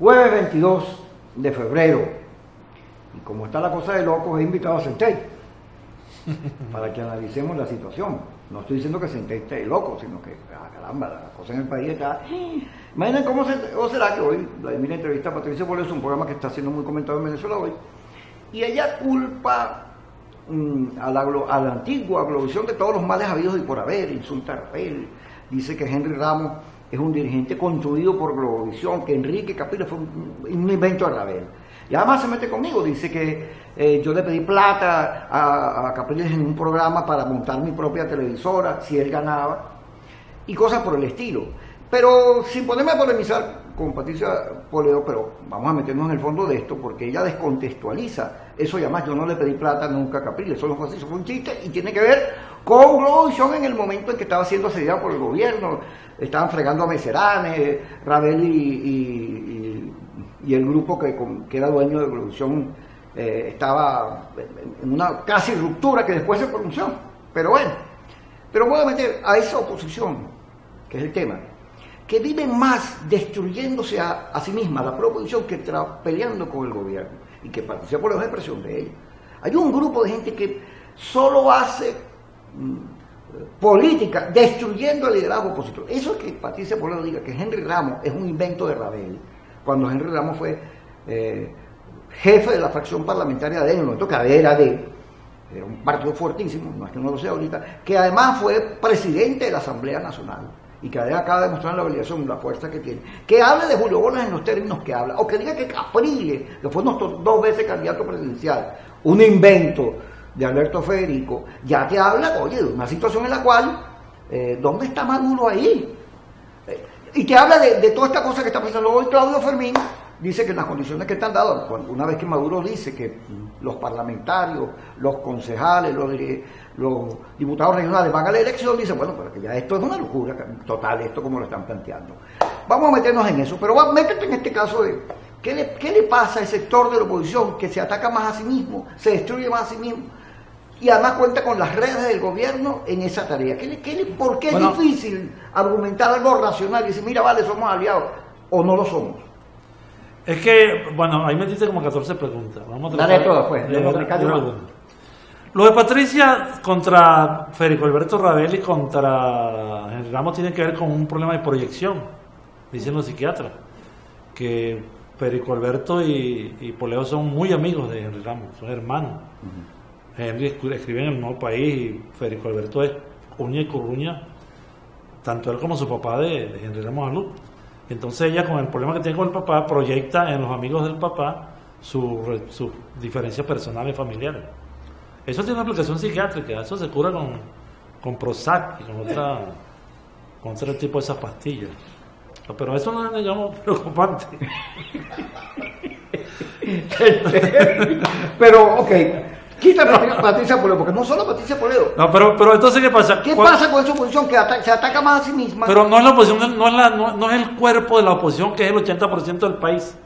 Jueves 22 de febrero. Y como está la cosa de locos, he invitado a Centey para que analicemos la situación. No estoy diciendo que Centey esté loco, sino que, caramba, la cosa en el país está... Imaginen cómo será que hoy Vladimir entrevista a Patricia Poleo, es un programa que está siendo muy comentado en Venezuela hoy, y ella culpa a la antigua Globovisión de todos los males habidos y por haber, insulta a Rafael, dice que Henry Ramos es un dirigente construido por Globovisión, que Enrique Capriles fue un invento de Rafael. Y además se mete conmigo, dice que yo le pedí plata a Capriles en un programa para montar mi propia televisora, si él ganaba, y cosas por el estilo. Pero sin ponerme a polemizar con Patricia Poleo, pero vamos a meternos en el fondo de esto, porque ella descontextualiza eso, y además yo no le pedí plata nunca a Capriles, eso no fue así, eso fue un chiste, y tiene que ver con Globovisión en el momento en que estaba siendo asediada por el gobierno, estaban fregando a Meseranes, Ravel y el grupo que era dueño de Globovisión estaba en una casi ruptura que después se pronunció. Pero bueno, pero voy a meter a esa oposición, que es el tema, que vive más destruyéndose a sí misma, la proposición, que peleando con el gobierno, y que Patricia Poleo es expresión de ella. Hay un grupo de gente que solo hace política destruyendo el liderazgo opositor. Eso es que Patricia Poleo diga que Henry Ramos es un invento de Ravel, cuando Henry Ramos fue jefe de la fracción parlamentaria de él, en el momento que era un partido fuertísimo, no es que no lo sea ahorita, que además fue presidente de la Asamblea Nacional, y que acaba de demostrar en la obligación la fuerza que tiene, que hable de Julio Bolas en los términos que habla, o que diga que Capriles, que fue dos veces candidato presidencial, un invento de Alberto Federico, ya te habla, oye, de una situación en la cual, ¿dónde está Maduro ahí? Y te habla de toda esta cosa que está pasando hoy. Claudio Fermín dice que en las condiciones que están dadas, una vez que Maduro dice que los parlamentarios, los concejales, los diputados regionales van a la elección, dice, bueno, pero que ya esto es una locura total, esto como lo están planteando. Vamos a meternos en eso, pero métete en este caso de ¿qué le pasa al sector de la oposición que se ataca más a sí mismo, se destruye más a sí mismo, y además cuenta con las redes del gobierno en esa tarea? ¿Por qué es difícil argumentar algo racional y decir, mira, vale, somos aliados, o no lo somos? Es que, bueno, ahí metiste como 14 preguntas. Vamos a dale todo, pues. Lo de Patricia contra Federico Alberto Ravel y contra Henry Ramos tiene que ver con un problema de proyección, dicen los psiquiatras, que Federico Alberto y Poleo son muy amigos de Henry Ramos, son hermanos. Henry escribe en El Nuevo País y Federico Alberto es uña y curruña, tanto él como su papá de Henry Ramos Alud. Entonces ella, con el problema que tiene con el papá, proyecta en los amigos del papá sus diferencias personales y familiares. Eso tiene una aplicación psiquiátrica, eso se cura con Prozac y con otro tipo de esas pastillas. Pero eso no es, digamos, preocupante. Pero, ok, quita Patricia Poleo, porque no solo Patricia Poleo. No, pero entonces, ¿qué pasa? ¿Qué pasa con esa oposición que se ataca más a sí misma? Pero no es la oposición, no es el cuerpo de la oposición, que es el 80% del país.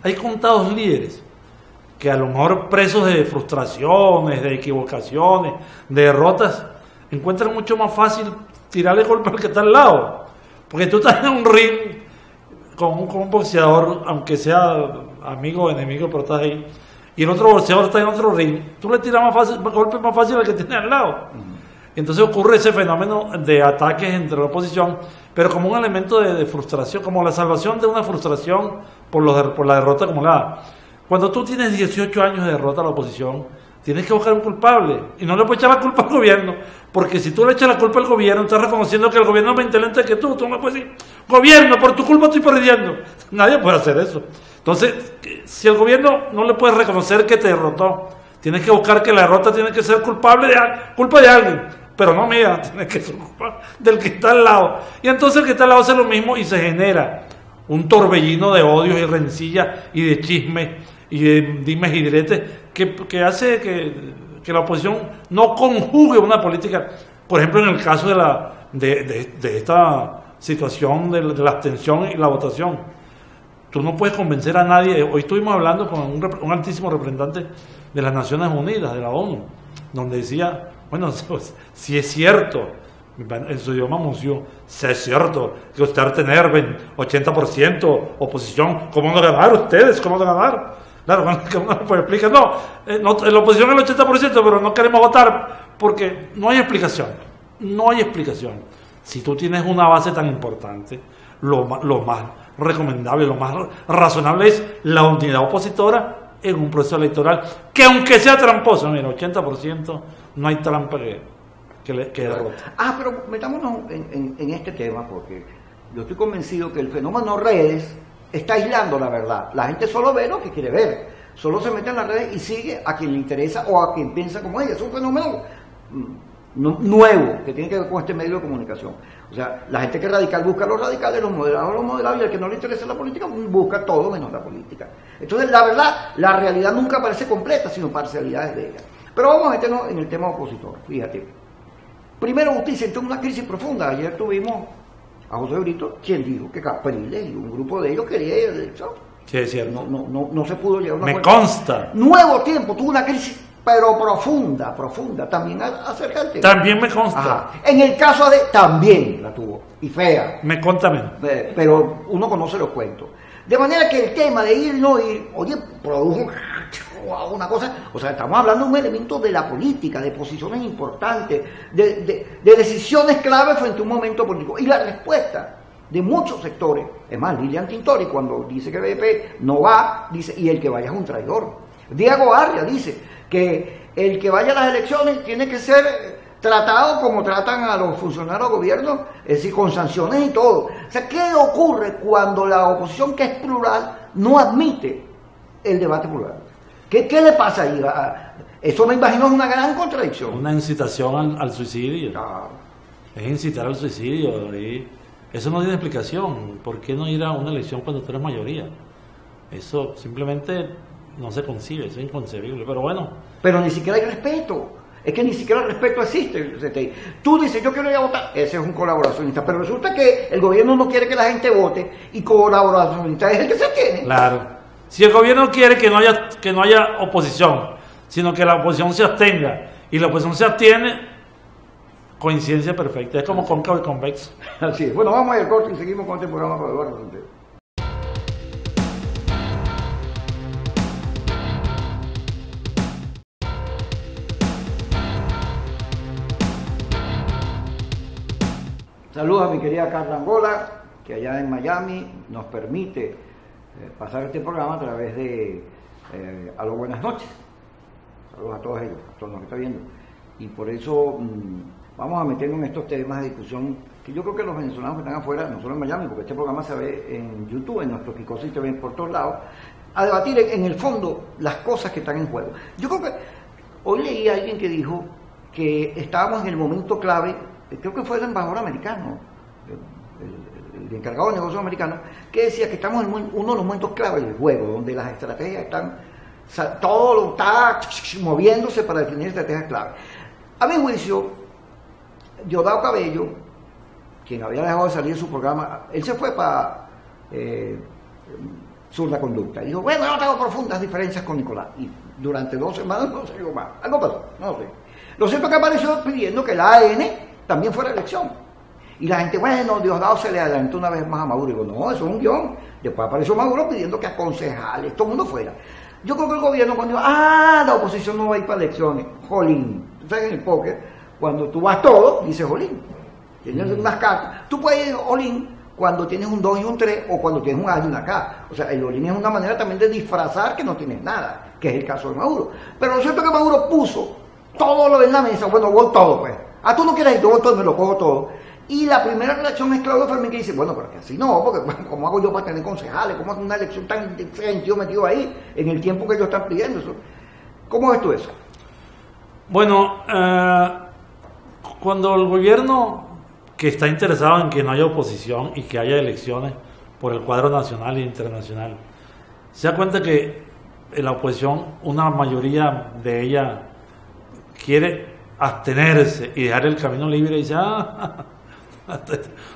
Hay contados líderes que a lo mejor, presos de frustraciones, de equivocaciones, de derrotas, encuentran mucho más fácil tirarle golpe al que está al lado. Porque tú estás en un ring con un boxeador, aunque sea amigo o enemigo, pero estás ahí, y el otro boxeador está en otro ring, tú le tiras golpes más fácil al que tiene al lado. Entonces ocurre ese fenómeno de ataques entre la oposición, pero como un elemento de frustración, como la salvación de una frustración por la derrota acumulada. Cuando tú tienes 18 años de derrota a la oposición, tienes que buscar un culpable, y no le puedes echar la culpa al gobierno, porque si tú le echas la culpa al gobierno, estás reconociendo que el gobierno es más inteligente que tú no puedes decir, gobierno, por tu culpa estoy perdiendo. Nadie puede hacer eso. Entonces, si el gobierno no le puede reconocer que te derrotó, tienes que buscar que la derrota tiene que ser culpa de alguien, pero no mía, tiene que ser culpa del que está al lado. Y entonces el que está al lado hace lo mismo y se genera un torbellino de odios y rencillas y de chismes y de dimes y diretes que hace que la oposición no conjugue una política. Por ejemplo, en el caso de esta situación de la abstención y la votación, tú no puedes convencer a nadie. Hoy estuvimos hablando con un altísimo representante de las Naciones Unidas, de la ONU, donde decía, bueno, si es cierto en su idioma museo, si es cierto que usted tener 80% oposición, ¿cómo no ganar ustedes? ¿Cómo no ganar? Claro, que uno pues explica, no, la oposición es el 80%, pero no queremos votar porque no hay explicación. No hay explicación. Si tú tienes una base tan importante, lo más recomendable, lo más razonable es la unidad opositora en un proceso electoral, que aunque sea tramposo, mira, 80% no hay trampa que derrote. Pero metámonos en este tema, porque yo estoy convencido que el fenómeno redes está aislando la verdad. La gente solo ve lo que quiere ver, solo se mete en las redes y sigue a quien le interesa o a quien piensa como ella. Es un fenómeno nuevo que tiene que ver con este medio de comunicación. O sea, la gente que es radical busca a los radicales, los moderados, y el que no le interesa la política busca todo menos la política. Entonces, la verdad, la realidad nunca parece completa, sino parcialidades de ella. Pero vamos a meternos en el tema opositor. Fíjate. Primero, justicia entró en una crisis profunda. Ayer tuvimos a José Brito, quien dijo que Capriles y un grupo de ellos quería ir a la elección. Sí, es cierto. No se pudo llegar a una Me consta. Nuevo Tiempo tuvo una crisis, pero profunda, también acerca del tema. También me consta. Ajá. En el caso de, también la tuvo, y fea. Me consta menos. Pero uno conoce los cuentos. De manera que el tema de ir y no ir, oye, produjo una cosa, o sea, estamos hablando de un elemento de la política, de posiciones importantes, de decisiones claves frente a un momento político. Y la respuesta de muchos sectores, es más, Lilian Tintori, cuando dice que BP no va, dice, y el que vaya es un traidor. Diego Arria dice que el que vaya a las elecciones tiene que ser tratado como tratan a los funcionarios del gobierno, es decir, con sanciones y todo. O sea, ¿qué ocurre cuando la oposición, que es plural, no admite el debate plural? ¿Qué le pasa ahí? Eso me imagino es una gran contradicción. Una incitación al suicidio. Ah. Es incitar al suicidio. Y eso no tiene explicación. ¿Por qué no ir a una elección cuando tú eres mayoría? Eso simplemente no se concibe, eso es inconcebible. Pero bueno. Pero ni siquiera hay respeto. Es que ni siquiera el respeto existe. Tú dices, yo quiero ir a votar, ese es un colaboracionista, pero resulta que el gobierno no quiere que la gente vote y colaboracionista es el que se tiene. Claro. Si el gobierno quiere que no haya oposición, sino que la oposición se abstenga y la oposición se abstiene, coincidencia perfecta. Es como cóncavo y convexo. Así es. Bueno, vamos a ir al corte y seguimos con este programa con Eduardo Centeno. Saludos a mi querida Carla Angola, que allá en Miami nos permite pasar este programa a través de Aló Buenas Noches. Saludos a todos ellos, a todos los que están viendo. Y por eso vamos a meternos en estos temas de discusión que yo creo que los venezolanos que están afuera, no solo en Miami, porque este programa se ve en YouTube, en nuestro Kikosi TV, por todos lados, a debatir en el fondo las cosas que están en juego. Yo creo que hoy leí a alguien que dijo que estábamos en el momento clave, creo que fue el embajador americano, el encargado de negocios americanos, que decía que estamos en uno de los momentos claves del juego, donde las estrategias están, todo está moviéndose para definir estrategias clave. A mi juicio, Diosdado Cabello, quien había dejado de salir de su programa, él se fue para Sur la Conducta, y dijo, bueno, yo tengo profundas diferencias con Nicolás, y durante 2 semanas no se dijo más, algo pasó, no sé. Lo cierto es que apareció pidiendo que la AN también fuera elección. Y la gente, bueno, Diosdado se le adelantó una vez más a Maduro. Y digo, no, eso es un guión. Después apareció Maduro pidiendo que a concejales, todo el mundo fuera. Yo creo que el gobierno cuando dijo, la oposición no va a ir para elecciones, jolín. Tú sabes, en el póker, cuando tú vas todo, dices jolín. Tienes unas cartas. Tú puedes ir jolín cuando tienes un 2 y un 3 o cuando tienes un A y una K. O sea, el jolín es una manera también de disfrazar que no tienes nada, que es el caso de Maduro. Pero lo cierto es que Maduro puso todo lo en la mesa, bueno, voy todo pues. Tú no quieres ir, yo voy todo, me lo cojo todo. Y la primera reacción es Claudio Fermín, que dice, bueno, pero que así no, porque bueno, ¿cómo hago yo para tener concejales? ¿Cómo hago una elección tan diferente yo metido ahí, en el tiempo que ellos están pidiendo eso? ¿Cómo ves tú eso? Bueno, cuando el gobierno, que está interesado en que no haya oposición y que haya elecciones por el cuadro nacional e internacional, se da cuenta que la oposición, una mayoría de ella quiere abstenerse y dejar el camino libre y dice,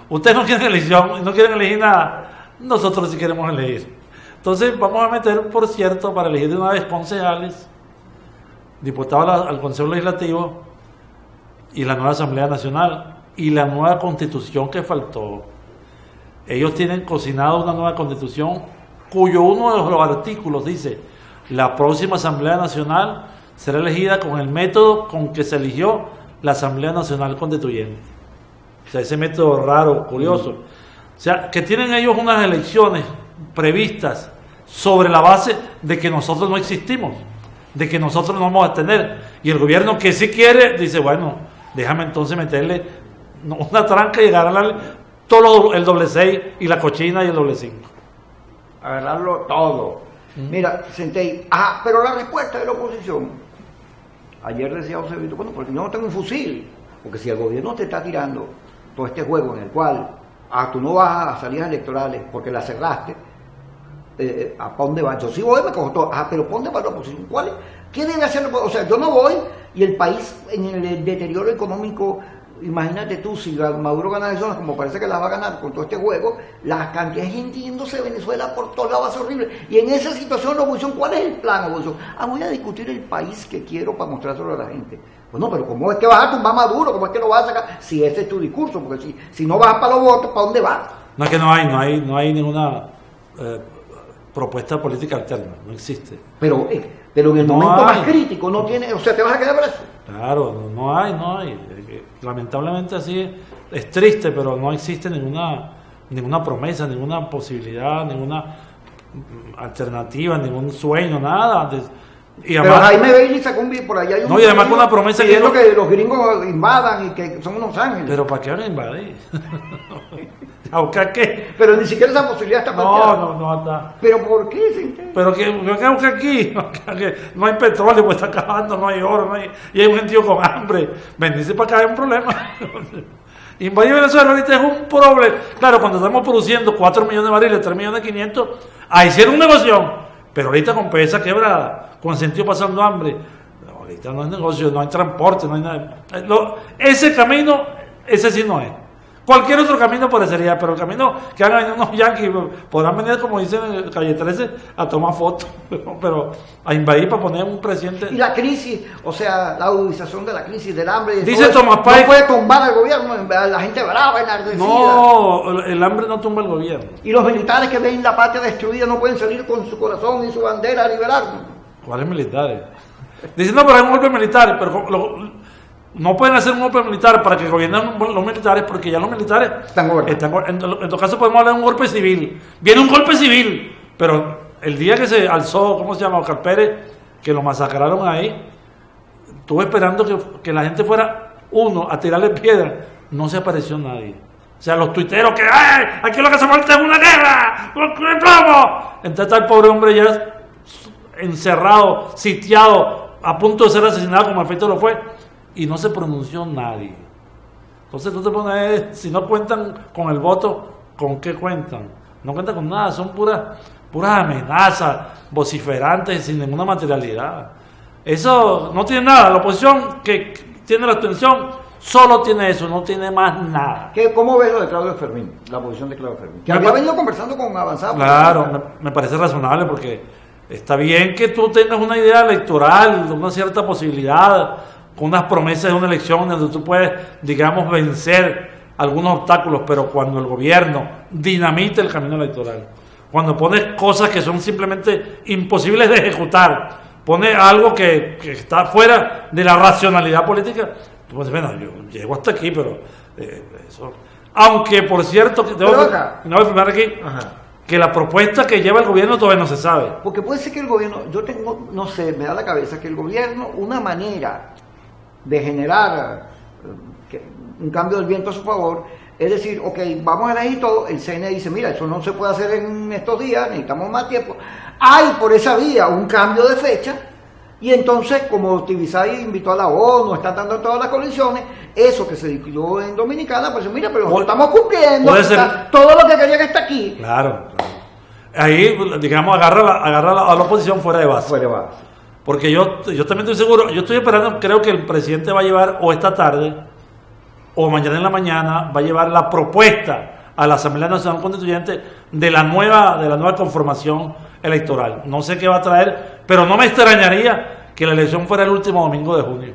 ustedes no quieren elección, no quieren elegir nada, nosotros sí queremos elegir. Entonces vamos a meter, por cierto, para elegir de una vez concejales, diputados al Consejo Legislativo y la nueva Asamblea Nacional, y la nueva constitución que faltó. Ellos tienen cocinado una nueva constitución cuyo uno de los artículos dice: la próxima Asamblea Nacional será elegida con el método con que se eligió la Asamblea Nacional Constituyente. O sea, ese método raro, curioso. O sea, que tienen ellos unas elecciones previstas sobre la base de que nosotros no existimos, de que nosotros no vamos a tener. Y el gobierno que sí quiere, dice, bueno, déjame entonces meterle una tranca y agarrarle todo el doble 6 y la cochina y el doble 5. Agarrarlo todo. Mira, Centey, pero la respuesta de la oposición, ayer decía José Vito, bueno, porque yo no tengo un fusil, porque si el gobierno te está tirando todo este juego en el cual tú no vas a salidas electorales porque la cerraste, ¿a dónde vas? Yo sí voy, me cojo todo. Pero ¿dónde va la oposición? ¿Cuál es? ¿Qué debe hacer? O sea, yo no voy y el país en el deterioro económico, imagínate tú, si Maduro gana elecciones, como parece que las va a ganar con todo este juego, la cantidad de gente yéndose a Venezuela por todos lados va a ser horrible. Y en esa situación la oposición, ¿cuál es el plan de la oposición? Voy a discutir el país que quiero para mostrárselo a la gente. Bueno, pero ¿cómo es que vas a tumbar a Maduro? ¿Cómo es que lo vas a sacar? Si ese es tu discurso, porque si no vas para los votos, ¿para dónde vas? No, es que no hay ninguna propuesta política alterna, no existe. Pero en el momento más crítico no tiene, o sea, te vas a quedar preso. Claro, no hay. Lamentablemente así es triste, pero no existe ninguna promesa, ninguna posibilidad, ninguna alternativa, ningún sueño, nada. Y además, pero Jaime Bailey sacó un video por allá. No, y además con una promesa pidiendo que los gringos invadan y que son unos ángeles. Pero ¿para qué van a invadir? ¿A buscar qué? Pero ni siquiera esa posibilidad está planteada. No está. ¿Pero por qué? ¿Sí? Pero que buscar aquí, no hay petróleo, pues está acabando, no hay oro, y hay un gentío con hambre. Venirse para acá es un problema. Invadir Venezuela ahorita es un problema. Claro, cuando estamos produciendo 4 millones de barriles, 3.500.000, ahí hicieron un negocio. Pero ahorita con PDVSA quebrada, con sentido pasando hambre, ahorita no es negocio, no hay transporte, no hay nada. Ese camino, ese sí no es. Cualquier otro camino parecería, pero el camino que hagan unos yanquis, podrán venir, como dicen en Calle 13, a tomar fotos, pero a invadir para poner un presidente. Y la crisis, o sea, la agudización de la crisis, del hambre. Dice Tomás Páez, no puede tumbar al gobierno, la gente brava, enardecida. No, el hambre no tumba al gobierno. Y los militares que ven la patria destruida no pueden salir con su corazón y su bandera a liberarnos. ¿Cuáles militares? Dicen, no, pero hay un golpe militar, pero no pueden hacer un golpe militar para que gobiernen los militares, porque ya los militares están en todo caso podemos hablar de un golpe civil. Viene un golpe civil, pero el día que se alzó, ¿cómo se llama? Oscar Pérez, que lo masacraron ahí, estuve esperando que la gente fuera a tirarle piedras, no se apareció nadie. O sea, los tuiteros que aquí lo que se falta es una guerra, ¿cómo? Entonces está el pobre hombre ya encerrado, sitiado, a punto de ser asesinado, como efecto lo fue, y no se pronunció nadie. Entonces tú te pones, si no cuentan con el voto, ¿con qué cuentan? No cuentan con nada, son puras amenazas vociferantes sin ninguna materialidad. Eso no tiene nada. La oposición que tiene la abstención solo tiene eso, no tiene más nada. ¿Cómo ves lo de Claudio Fermín, la posición de Claudio Fermín? Que había venido conversando con Avanzada. Claro, me parece razonable, porque está bien que tú tengas una idea electoral, una cierta posibilidad, con unas promesas de una elección donde tú puedes, digamos, vencer algunos obstáculos, pero cuando el gobierno dinamita el camino electoral, cuando pones cosas que son simplemente imposibles de ejecutar, pone algo que está fuera de la racionalidad política, tú puedes decir, bueno, yo llego hasta aquí, pero eso. Aunque, por cierto, que la propuesta que lleva el gobierno todavía no se sabe. Porque puede ser que el gobierno, yo tengo, no sé, me da la cabeza que el gobierno, una manera de generar un cambio del viento a su favor, es decir, ok, vamos a elegir todo, el CNE dice, mira, eso no se puede hacer en estos días, necesitamos más tiempo, hay por esa vía un cambio de fecha, y entonces, como Tibisay invitó a la ONU, están dando todas las coaliciones, eso que se discutió en Dominicana, pues mira, pero nosotros estamos cumpliendo, todo lo que quería que está aquí. Claro. Ahí, digamos, agarra a la oposición fuera de base. Fuera de base. Porque yo también estoy seguro, yo estoy esperando, creo que el presidente va a llevar o esta tarde o mañana en la mañana va a llevar la propuesta a la Asamblea Nacional Constituyente de la nueva conformación electoral. No sé qué va a traer, pero no me extrañaría que la elección fuera el último domingo de junio.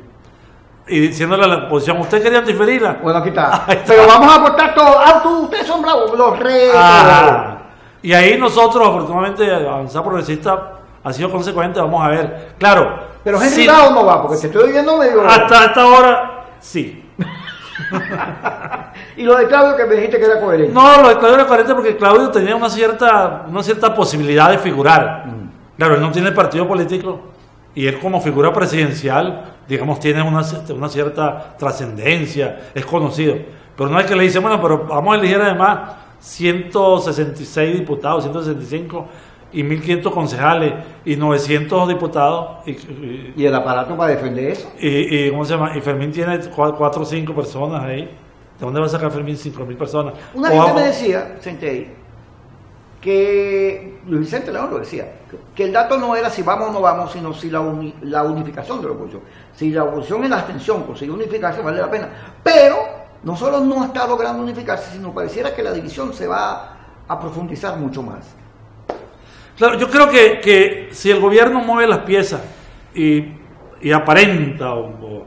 y diciéndole a la oposición, ¿usted quería diferirla? Bueno, aquí está. Pero vamos a votar todo. Ustedes son bravos, los retos. Y ahí nosotros, afortunadamente, Avanzada Progresista ha sido consecuente, vamos a ver. Claro. Pero Henry Ramos no va, porque te estoy viendo medio... Hasta esta hora, sí. Y lo de Claudio, que me dijiste que era coherente. No, lo de Claudio era coherente porque Claudio tenía una cierta posibilidad de figurar. Claro, él no tiene partido político y él como figura presidencial, digamos, tiene una cierta trascendencia, es conocido. Pero no es que le dice, bueno, pero vamos a elegir además 166 diputados, 165 y 1.500 concejales y 900 diputados. ¿Y el aparato para defender eso? ¿Cómo se llama? Y Fermín tiene 4 o 5 personas ahí. ¿De dónde va a sacar Fermín 5.000 personas? Una gente me decía, Centey, que Luis Vicente León lo decía, que el dato no era si vamos o no vamos, sino si la unificación de la oposición. Si la oposición en la abstención consigue unificarse, vale la pena. Pero no solo no está logrando unificarse, sino pareciera que la división se va a profundizar mucho más. Claro, yo creo que si el gobierno mueve las piezas y aparenta o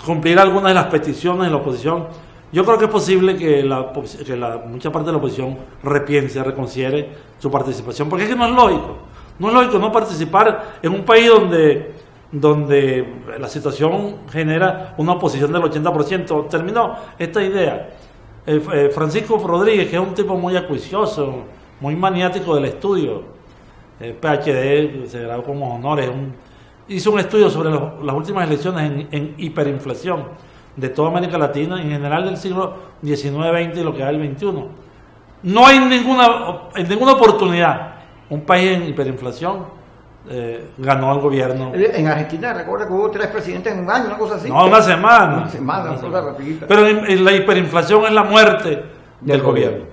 cumplir algunas de las peticiones de la oposición, yo creo que es posible que mucha parte de la oposición repiense, reconsidere su participación, porque es que no es lógico no participar en un país donde la situación genera una oposición del 80%. Terminó esta idea. Francisco Rodríguez, que es un tipo muy acuicioso, muy maniático del estudio, PhD, se graduó con honores, hizo un estudio sobre las últimas elecciones en hiperinflación de toda América Latina, en general del siglo XIX, XX y lo que va del XXI. No hay en ninguna oportunidad un país en hiperinflación ganó al gobierno. En Argentina, recuerda que hubo 3 presidentes en un año, una cosa así. No, una semana. Una semana. Rapidita. Pero la hiperinflación es la muerte del gobierno.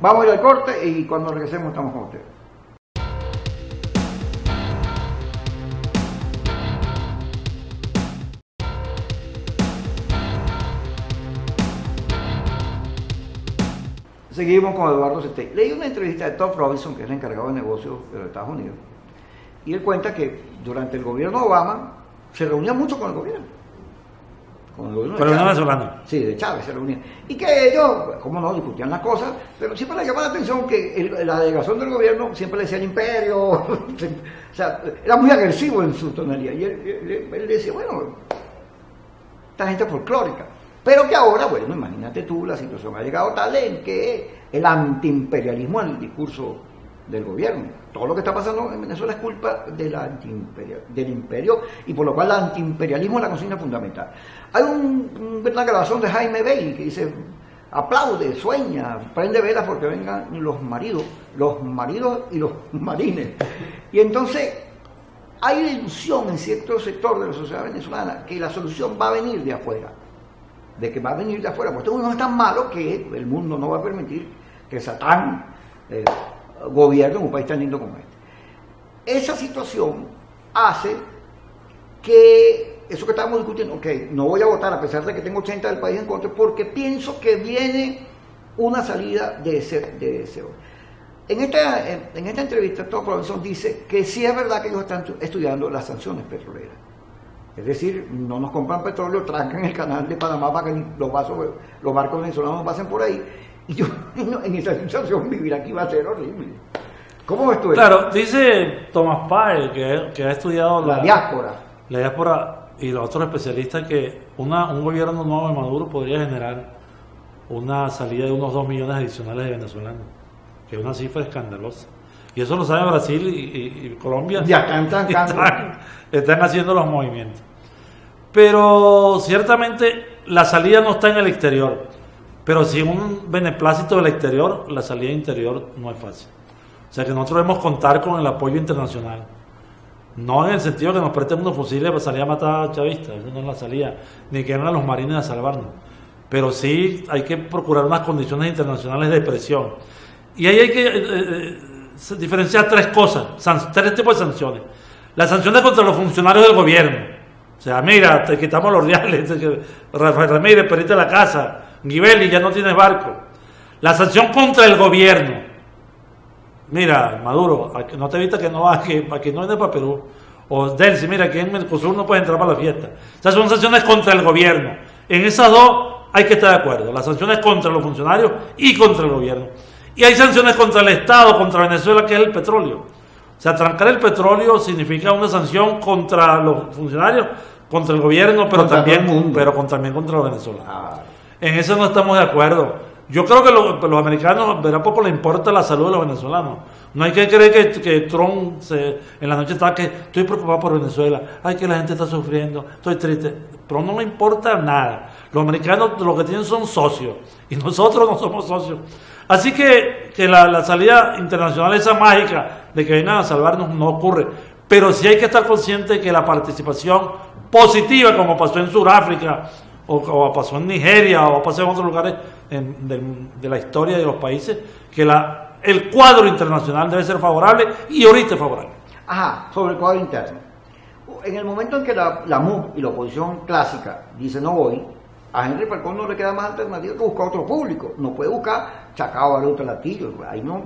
Vamos a ir al corte y cuando regresemos estamos con ustedes. Seguimos con Eduardo Centey. Leí una entrevista de Todd Robinson, que es el encargado de negocios de los Estados Unidos, y él cuenta que durante el gobierno de Obama se reunía mucho con el gobierno. Con el gobierno de venezolano. Sí, de Chávez se reunían. Y que ellos, como no, discutían las cosas, pero siempre le llamaba la atención que la delegación del gobierno siempre le decía el imperio, o sea, era muy agresivo en su tonalidad. Y él decía, bueno, esta gente es folclórica. Pero que ahora, bueno, imagínate tú, la situación ha llegado tal en que el antiimperialismo es el discurso del gobierno. Todo lo que está pasando en Venezuela es culpa del imperio, y por lo cual el antiimperialismo es la consigna fundamental. Hay una grabación de Jaime Bailey que dice, aplaude, sueña, prende velas porque vengan los maridos y los marines. Y entonces hay la ilusión en cierto sector de la sociedad venezolana que la solución va a venir de afuera. De que va a venir de afuera, porque esto no es tan malo que el mundo no va a permitir que Satán gobierne un país tan lindo como este. Esa situación hace que, eso que estábamos discutiendo, ok, no voy a votar a pesar de que tengo 80 del país en contra, porque pienso que viene una salida de ese. En esta entrevista, Todd Robinson dice que sí es verdad que ellos están estudiando las sanciones petroleras. Es decir, no nos compran petróleo, trancan el canal de Panamá para que los barcos venezolanos no pasen por ahí. Y yo, en esa situación, vivir aquí va a ser horrible. ¿Cómo ves tú eso? Claro, dice Thomas Paine, que ha estudiado la diáspora. La diáspora y los otros especialistas, que un gobierno nuevo de Maduro podría generar una salida de unos 2 millones adicionales de venezolanos, que es una cifra escandalosa. Y eso lo sabe Brasil y Colombia. Ya están haciendo los movimientos. Pero ciertamente la salida no está en el exterior. Pero si un beneplácito del exterior, la salida interior no es fácil. O sea que nosotros debemos contar con el apoyo internacional. No en el sentido que nos presten unos fusiles para salir a matar a chavistas, eso no es la salida, ni que vengan a los marines a salvarnos. Pero sí hay que procurar unas condiciones internacionales de presión. Y ahí hay que diferenciar 3 cosas, 3 tipos de sanciones. Las sanciones contra los funcionarios del gobierno. O sea, mira, te quitamos los reales, Rafael Ramírez, perdiste la casa, Guibeli, ya no tienes barco. La sanción contra el gobierno. Mira, Maduro, no te evita que no vas, que no vienes para Perú, o Delcy, mira, aquí en Mercosur no puede entrar para la fiesta. O sea, son sanciones contra el gobierno. En esas dos hay que estar de acuerdo. Las sanciones contra los funcionarios y contra el gobierno. Y hay sanciones contra el Estado, contra Venezuela, que es el petróleo. O sea, trancar el petróleo significa una sanción contra los funcionarios, contra el gobierno, pero también contra los venezolanos. En eso no estamos de acuerdo. Yo creo que los americanos, verá, poco les importa la salud de los venezolanos. No hay que creer que Trump en la noche está que estoy preocupado por Venezuela, ay, que la gente está sufriendo, estoy triste. Trump no le importa nada. Los americanos lo que tienen son socios y nosotros no somos socios. Así que la salida internacional, esa mágica de que vengan a salvarnos, no ocurre. Pero sí hay que estar consciente de que la participación positiva, como pasó en Sudáfrica, o pasó en Nigeria, o pasó en otros lugares de la historia de los países, que el cuadro internacional debe ser favorable, y ahorita es favorable. Ajá, sobre el cuadro interno. En el momento en que la MUP y la oposición clásica dice no voy, a Henry Falcón no le queda más alternativa que buscar otro público. No puede buscar Chacao, Baruta, Latillo. Ahí no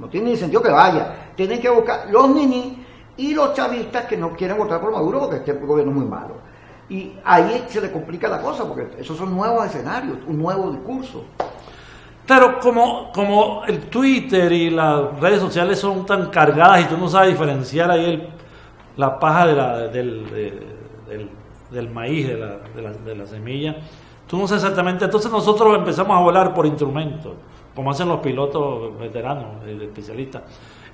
tiene ni sentido que vaya. Tienen que buscar los ninis y los chavistas que no quieren votar por Maduro porque este gobierno es muy malo. Y ahí se le complica la cosa porque esos son nuevos escenarios, un nuevo discurso. Claro, como el Twitter y las redes sociales son tan cargadas y tú no sabes diferenciar ahí la paja del maíz, de la semilla, tú no sabes exactamente. Entonces nosotros empezamos a volar por instrumentos, como hacen los pilotos veteranos, especialistas.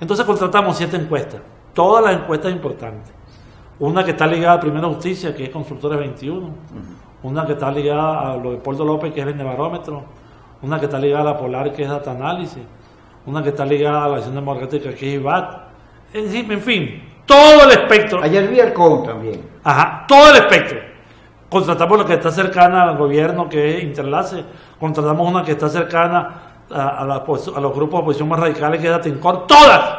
Entonces contratamos 7 encuestas, todas las encuestas importantes. Una que está ligada a Primera Justicia, que es Consultores 21, una que está ligada a Leopoldo López, que es Vendebarómetro, una que está ligada a la Polar, que es Data Análisis, una que está ligada a la Acción Democrática, que es IBAT, en fin, todo el espectro. Ayer vi Arcon también. Ajá, todo el espectro. Contratamos la que está cercana al gobierno, que es Interlace, contratamos una que está cercana a los grupos de oposición más radicales, que es Datincor, todas.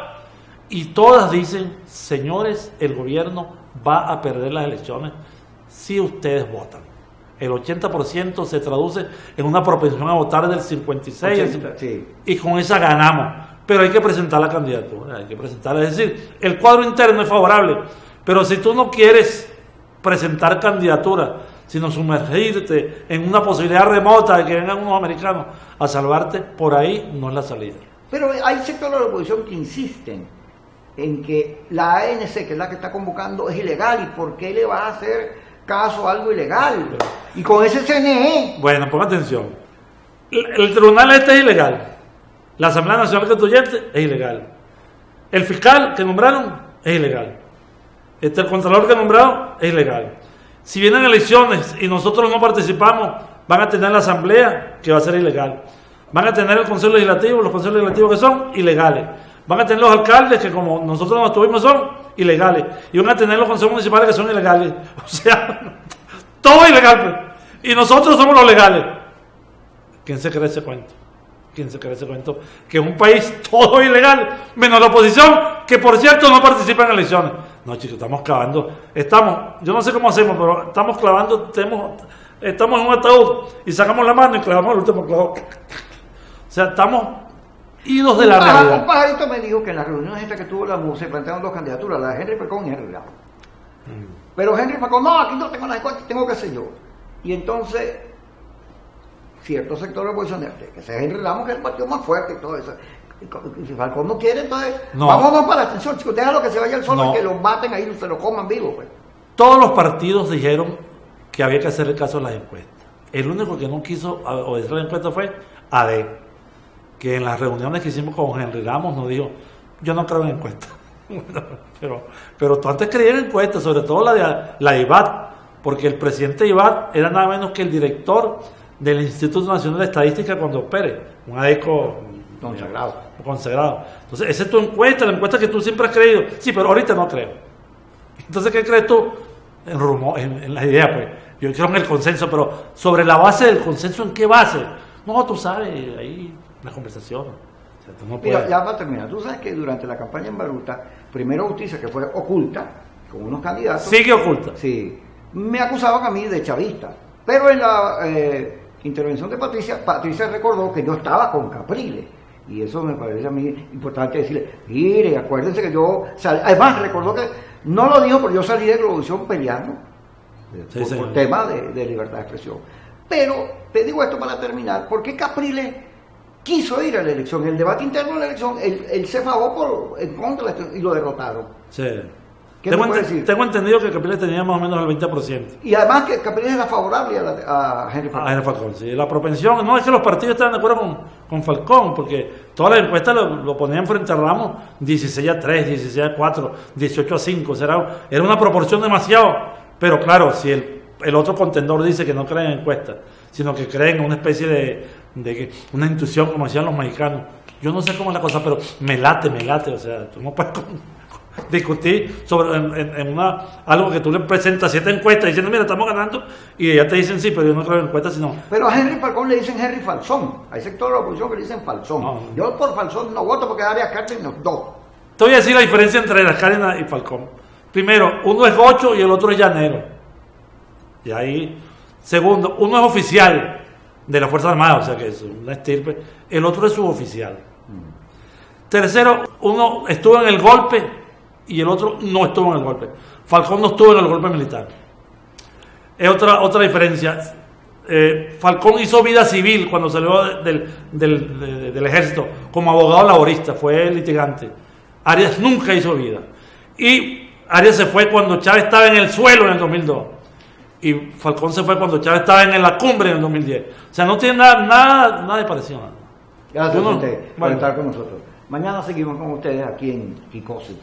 Y todas dicen, señores, el gobierno va a perder las elecciones si ustedes votan. El 80% se traduce en una propensión a votar del 56%, 80, sí. Y con esa ganamos. Pero hay que presentar la candidatura, hay que presentarla. Es decir, el cuadro interno es favorable, pero si tú no quieres presentar candidatura, sino sumergirte en una posibilidad remota de que vengan unos americanos a salvarte, por ahí no es la salida. Pero hay sectores de la oposición que insisten en que la ANC, que es la que está convocando, es ilegal. ¿Y por qué le va a hacer caso a algo ilegal? Y con ese CNE... Bueno, ponga atención. El tribunal este es ilegal. La Asamblea Nacional Constituyente es ilegal. El fiscal que nombraron es ilegal. El contralor que nombraron es ilegal. Si vienen elecciones y nosotros no participamos, van a tener la Asamblea, que va a ser ilegal. Van a tener el Consejo Legislativo, los consejos legislativos que son ilegales. Van a tener los alcaldes, que como nosotros no estuvimos, son ilegales. Y van a tener los consejos municipales, que son ilegales. O sea, todo ilegal, pues. Y nosotros somos los legales. ¿Quién se cree ese cuento? ¿Quién se cree ese cuento? Que es un país todo ilegal, menos la oposición, que por cierto no participa en elecciones. No, chicos, estamos clavando. Yo no sé cómo hacemos, pero estamos clavando, estamos en un ataúd y sacamos la mano y clavamos el último clavo. O sea, estamos idos de la realidad. Un pajarito me dijo que en las reuniones estas que tuvo la MUS se plantearon 2 candidaturas, la de Henry Falcón y Henry Ramos. Pero Henry Falcón, no, aquí no tengo nada de cuenta, tengo que ser yo. Y entonces, cierto sector de oposición, que sea Henry Ramos, que es el partido más fuerte y todo eso. Y si Falcón no quiere, entonces, no. Vámonos para la extensión, chicos, déjalo que se vaya el sol y que lo maten ahí, se lo coman vivo, pues. Todos los partidos dijeron que había que hacerle caso a las encuestas. El único que no quiso obedecer la encuesta fue AD, que en las reuniones que hicimos con Henry Ramos nos dijo, yo no creo en encuestas. pero tú antes creías en encuestas, sobre todo la de IBAT, porque el presidente de IBAT era nada menos que el director del Instituto Nacional de Estadística cuando Pérez, un ADECO consagrado. Entonces, esa es tu encuesta, la encuesta que tú siempre has creído. Sí, pero ahorita no creo. Entonces, ¿qué crees tú? En la idea, pues. Yo creo en el consenso, pero sobre la base del consenso, ¿en qué base? No, tú sabes, ahí la conversación. O sea, tú no puedes... Mira, ya para terminar, tú sabes que durante la campaña en Baruta, Primera Justicia, que fue oculta, con unos candidatos... Sigue oculta. Sí. Me acusaban a mí de chavista. Pero en la intervención de Patricia recordó que yo estaba con Capriles. Y eso me parece a mí importante decirle, mire, acuérdense que yo... además, recordó que No lo dijo porque yo salí de Globovisión peleando por tema de libertad de expresión. Pero te digo esto para terminar, ¿por qué Capriles quiso ir a la elección? En el debate interno de la elección, él se fajó en contra de la elección y lo derrotaron. Sí. ¿Qué me puede decir? Tengo entendido que Capriles tenía más o menos el 20%. Y además que Capriles era favorable a Henry Falcón. A Henry Falcón, sí. La propensión, no es que los partidos estaban de acuerdo con Falcón, porque todas las encuestas lo ponían frente a Ramos 16-3, 16-4, 18-5. O sea, era una proporción demasiado. Pero claro, si el otro contendor dice que no cree en encuestas, sino que cree en una especie de una intuición, como decían los mexicanos. Yo no sé cómo es la cosa, pero me late. O sea, tú no puedes discutir sobre algo que tú le presentas 7 encuestas diciendo, mira, estamos ganando, y ya te dicen sí, pero yo no creo en encuestas, sino... Pero a Henry Falcón le dicen Henry Falsón. Hay sectores de la oposición que le dicen Falsón. No. Yo por Falsón no voto porque Arias Cárdenas no. Te voy a decir la diferencia entre Arias Cárdenas y Falcón. Primero, uno es gocho y el otro es llanero. Y ahí, segundo, uno es oficial de la Fuerza Armada, o sea que es una estirpe, el otro es suboficial. Tercero, uno estuvo en el golpe y el otro no estuvo en el golpe. Falcón no estuvo en el golpe militar. Es otra diferencia. Falcón hizo vida civil cuando salió del ejército como abogado laborista, fue litigante. Arias nunca hizo vida. Y Arias se fue cuando Chávez estaba en el suelo en el 2002. Y Falcón se fue cuando Chávez estaba en la cumbre en el 2010. O sea, no tiene nada de parecido. Gracias a usted por estar con nosotros. Mañana seguimos con ustedes aquí en Kikosis.